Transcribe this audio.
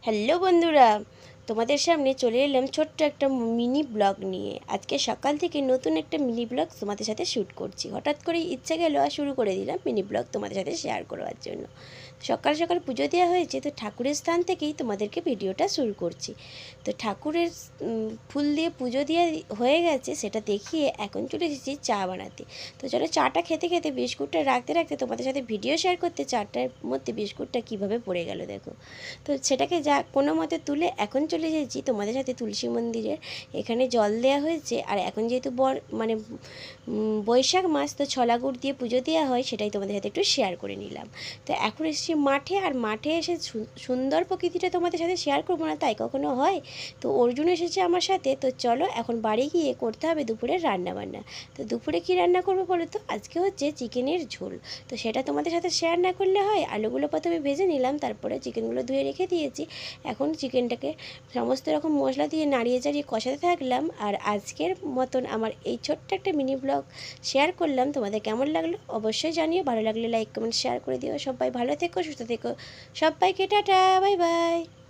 Hello বন্ধুরা, তোমাদের সামনে চলে এলাম ছোট্ট একটা মিনি ব্লগ নিয়ে। আজকে সকাল থেকে নতুন একটা মিনি ব্লগ তোমাদের সাথে শ্যুট করছি। হঠাৎ করে ইচ্ছা গেল আর শুরু করে দিলাম মিনি ব্লগ তোমাদের সাথে শেয়ার করার জন্য। সকাল সকাল পুজো দেওয়া হয়েছে, তো ঠাকুরের স্থান থেকেই তোমাদেরকে ভিডিওটা শুরু করছি। তো ঠাকুরের ফুল দিয়ে পুজো দিয়ে হয়ে গেছে, সেটা দেখিয়ে এখন চলে এসেছি চা বানাতে। তো চলো চাটা খেতে খেতে বিস্কুটটা রাখতে রাখতে তোমাদের সাথে ভিডিও শেয়ার করতে, চাটার মধ্যে বিস্কুটটা কীভাবে পড়ে গেল দেখো। তো সেটাকে যা কোনো মতে তুলে এখন চলে এসেছি তোমাদের সাথে তুলসী মন্দিরের এখানে জল দেওয়া হয়েছে। আর এখন যেহেতু বৈশাখ মাস, তো ছলা গুড় দিয়ে পুজো দেওয়া হয়, সেটাই তোমাদের সাথে একটু শেয়ার করে নিলাম। তো এখন এসেছি মাঠে, আর মাঠে এসে সুন্দর প্রকৃতিটা তোমাদের সাথে শেয়ার করবো না তাই কখনো হয়? তো অর্জুন এসেছে আমার সাথে। তো চলো এখন বাড়ি গিয়ে করতে হবে দুপুরের রান্নাবান্না। তো দুপুরে কী রান্না করবো বলো তো? আজকে হচ্ছে চিকেনের ঝোল। তো সেটা তোমাদের সাথে শেয়ার না করলে হয়? আলুগুলো প্রথমে ভেজে নিলাম, তারপরে চিকেনগুলো ধুয়ে রেখে দিয়েছি। এখন চিকেনটাকে সমস্ত রকম মশলা দিয়ে নাড়িয়ে চাড়িয়ে কষাতে থাকলাম। আর আজকের মতন আমার এই ছোট্ট একটা মিনি ব্লগ শেয়ার করলাম। তোমাদের কেমন লাগলো অবশ্যই জানিও। ভালো লাগলে লাইক কমেন্ট শেয়ার করে দিও। সবাই ভালো থেকো, সুস্থ থেকো। সবাইকে টাটা, বাই বাই।